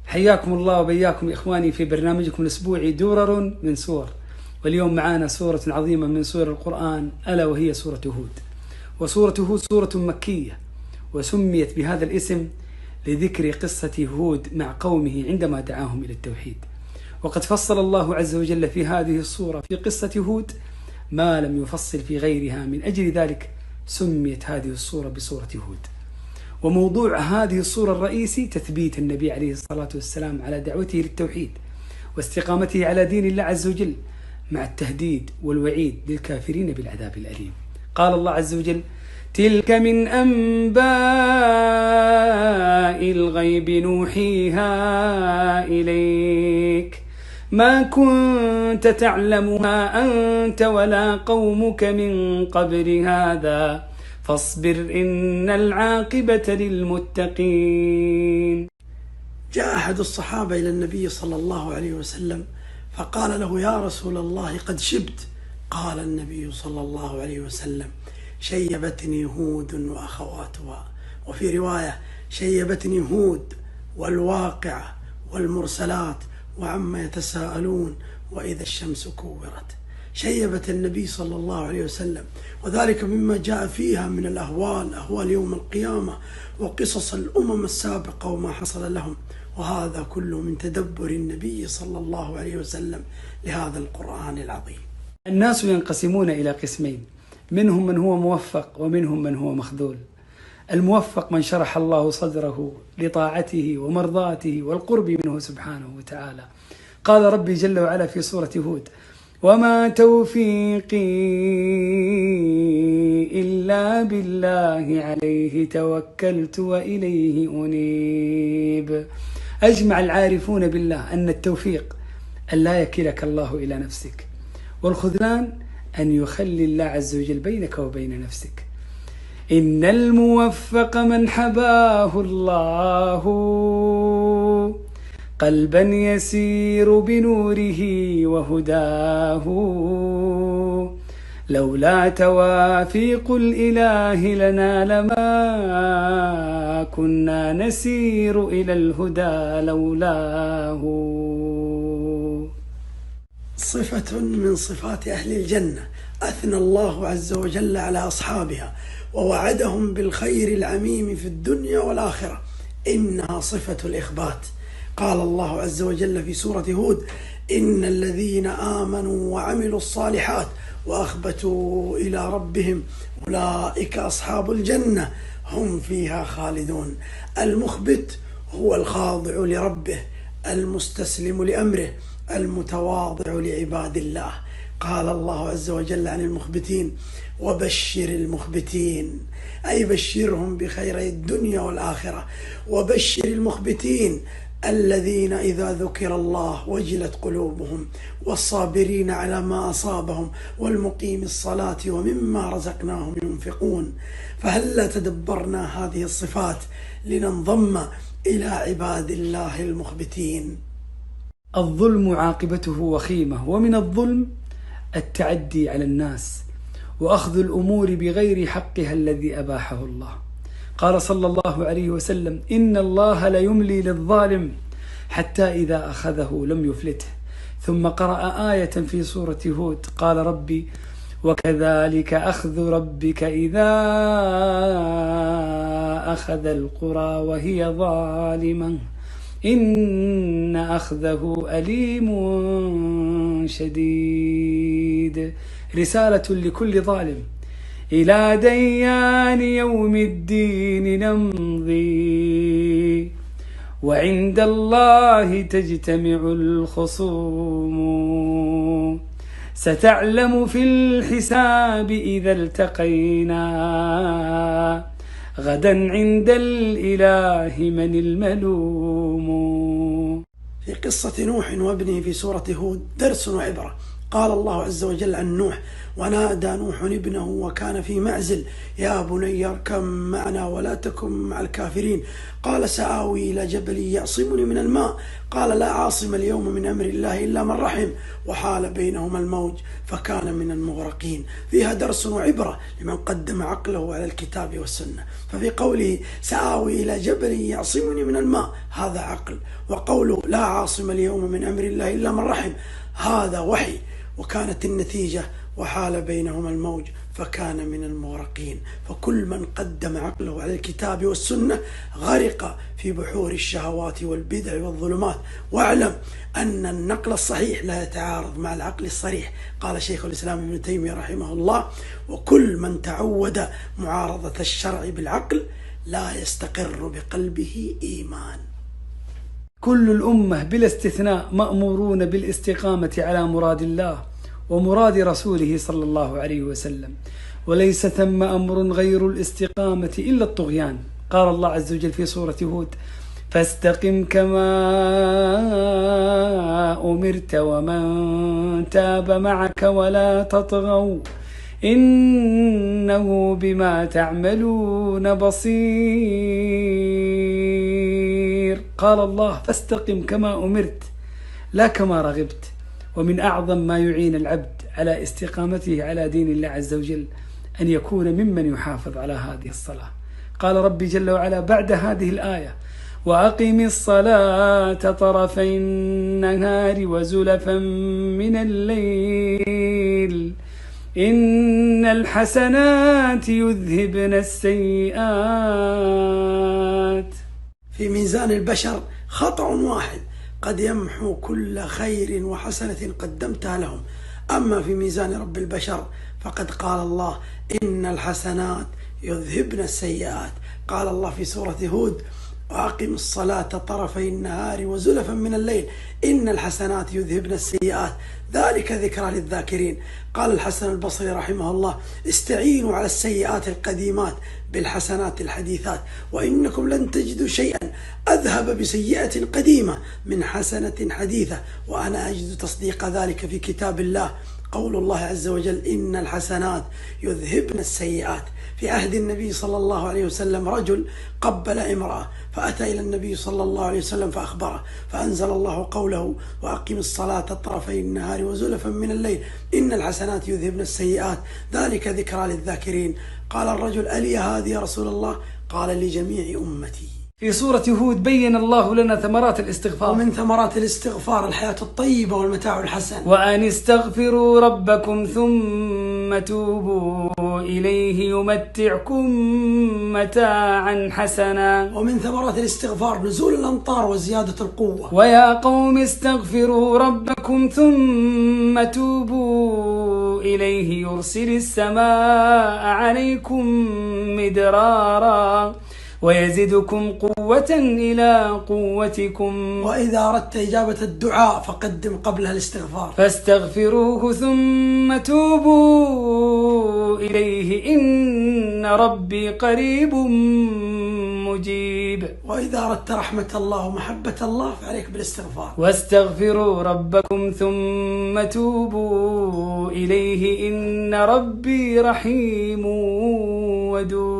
حياكم الله وبياكم إخواني في برنامجكم الأسبوعي درر من سور. واليوم معنا سورة عظيمة من سور القرآن، ألا وهي سورة هود. وسورة هود سورة مكية، وسميت بهذا الاسم لذكر قصة هود مع قومه عندما دعاهم إلى التوحيد. وقد فصل الله عز وجل في هذه السورة في قصة هود ما لم يفصل في غيرها، من أجل ذلك سميت هذه السورة بسورة هود. وموضوع هذه السورة الرئيسي تثبيت النبي عليه الصلاة والسلام على دعوته للتوحيد واستقامته على دين الله عز وجل، مع التهديد والوعيد للكافرين بالعذاب الأليم. قال الله عز وجل: تلك من أنباء الغيب نوحيها إليك ما كنت تعلمها أنت ولا قومك من قبل هذا فاصبر إن العاقبة للمتقين. جاء أحد الصحابة إلى النبي صلى الله عليه وسلم فقال له: يا رسول الله قد شبت. قال النبي صلى الله عليه وسلم: شيبتني هود وأخواتها. وفي رواية: شيبتني هود والواقعة والمرسلات وعما يتساءلون وإذا الشمس كورت. شيبت النبي صلى الله عليه وسلم، وذلك مما جاء فيها من أهوال يوم القيامة وقصص الأمم السابقة وما حصل لهم، وهذا كله من تدبر النبي صلى الله عليه وسلم لهذا القرآن العظيم. الناس ينقسمون إلى قسمين، منهم من هو موفق ومنهم من هو مخذول. الموفق من شرح الله صدره لطاعته ومرضاته والقرب منه سبحانه وتعالى. قال ربي جل وعلا في سورة هود: وما توفيقي إلا بالله عليه توكلت وإليه أنيب. أجمع العارفون بالله أن التوفيق أن لا يكلك الله إلى نفسك، والخذلان أن يخلي الله عز وجل بينك وبين نفسك. إن الموفق من حباه الله قلبا يسير بنوره وهداه، لولا توافيق الإله لنا لما كنا نسير إلى الهدى لولاه. صفة من صفات أهل الجنة أثنى الله عز وجل على أصحابها ووعدهم بالخير العميم في الدنيا والآخرة، إنها صفة الإخبات. قال الله عز وجل في سورة هود: إن الذين آمنوا وعملوا الصالحات وأخبتوا إلى ربهم أولئك أصحاب الجنة هم فيها خالدون. المخبت هو الخاضع لربه المستسلم لأمره المتواضع لعباد الله. قال الله عز وجل عن المخبتين: وبشر المخبتين، أي بشرهم بخيري الدنيا والآخرة. وبشر المخبتين الذين إذا ذكر الله وجلت قلوبهم، والصابرين على ما أصابهم، والمقيم الصلاة ومما رزقناهم ينفقون. فهلا تدبرنا هذه الصفات لننضم إلى عباد الله المخبتين. الظلم عاقبته وخيمة، ومن الظلم التعدي على الناس وأخذ الأمور بغير حقها الذي أباحه الله. قال صلى الله عليه وسلم: إن الله لا يملي للظالم حتى إذا أخذه لم يفلته. ثم قرأ آية في سورة هود: قال ربي: وكذلك أخذ ربك إذا أخذ القرى وهي ظالمة إن أخذه أليم شديد. رسالة لكل ظالم: إلى ديان يوم الدين نمضي وعند الله تجتمع الخصوم، ستعلم في الحساب إذا التقينا غدا عند الإله من الملوم. في قصة نوح وابنه في سورة هود درس وعبرة. قال الله عز وجل عن نوح: ونادى نوح ابنه وكان في معزل يا بني اركب معنا ولا تكن مع الكافرين. قال: سآوي إلى جبل يعصمني من الماء. قال: لا عاصم اليوم من أمر الله إلا من رحم. وحال بينهما الموج فكان من المغرقين. فيها درس وعبرة لمن قدم عقله على الكتاب والسنة. ففي قوله: سآوي إلى جبل يعصمني من الماء، هذا عقل. وقوله: لا عاصم اليوم من أمر الله إلا من رحم، هذا وحي. وكانت النتيجة: وحال بينهما الموج فكان من المغرقين. فكل من قدم عقله على الكتاب والسنة غرق في بحور الشهوات والبدع والظلمات. واعلم أن النقل الصحيح لا يتعارض مع العقل الصريح. قال شيخ الإسلام ابن تيمية رحمه الله: وكل من تعود معارضة الشرع بالعقل لا يستقر بقلبه إيمان. كل الأمة بلا استثناء مأمورون بالاستقامة على مراد الله ومراد رسوله صلى الله عليه وسلم، وليس ثم أمر غير الاستقامة إلا الطغيان. قال الله عز وجل في سورة هود: فاستقم كما أمرت ومن تاب معك ولا تطغوا إنه بما تعملون بصير. قال الله: فاستقم كما أمرت لا كما رغبت. ومن أعظم ما يعين العبد على استقامته على دين الله عز وجل أن يكون ممن يحافظ على هذه الصلاة. قال ربي جل وعلا بعد هذه الآية: وأقم الصلاة طرفي النهار وزلفا من الليل إن الحسنات يذهبن السيئات. في ميزان البشر خطأ واحد قد يمحو كل خير وحسنة قدمتها لهم. أما في ميزان رب البشر فقد قال الله: إن الحسنات يذهبن السيئات. قال الله في سورة هود: وأقم الصلاة طرفي النهار وزلفا من الليل إن الحسنات يذهبن السيئات ذلك ذكرى للذاكرين. قال الحسن البصري رحمه الله: استعينوا على السيئات القديمات بالحسنات الحديثات، وإنكم لن تجدوا شيئا أذهب بسيئة قديمة من حسنة حديثة. وأنا أجد تصديق ذلك في كتاب الله، قول الله عز وجل: إن الحسنات يذهبن السيئات. في عهد النبي صلى الله عليه وسلم رجل قبل امرأة، فأتى إلى النبي صلى الله عليه وسلم فأخبره، فأنزل الله قوله: وأقم الصلاة طرفي النهار وزلفا من الليل إن الحسنات يذهبن السيئات ذلك ذكرى للذاكرين. قال الرجل: ألي هذه يا رسول الله؟ قال: لجميع أمتي. في سورة هود بين الله لنا ثمرات الاستغفار، ومن ثمرات الاستغفار الحياة الطيبة والمتاع الحسن. وأن استغفروا ربكم ثم توبوا إليه يمتعكم متاعا حسنا. ومن ثمرات الاستغفار نزول الأمطار وزيادة القوة. ويا قوم استغفروا ربكم ثم توبوا إليه يرسل السماء عليكم مدرارا ويزدكم قوة إلى قوتكم. وإذا أردت إجابة الدعاء فقدم قبلها الاستغفار. فاستغفروه ثم توبوا إليه إن ربي قريب مجيب. وإذا أردت رحمة الله ومحبة الله فعليك بالاستغفار. واستغفروا ربكم ثم توبوا إليه إن ربي رحيم ودود.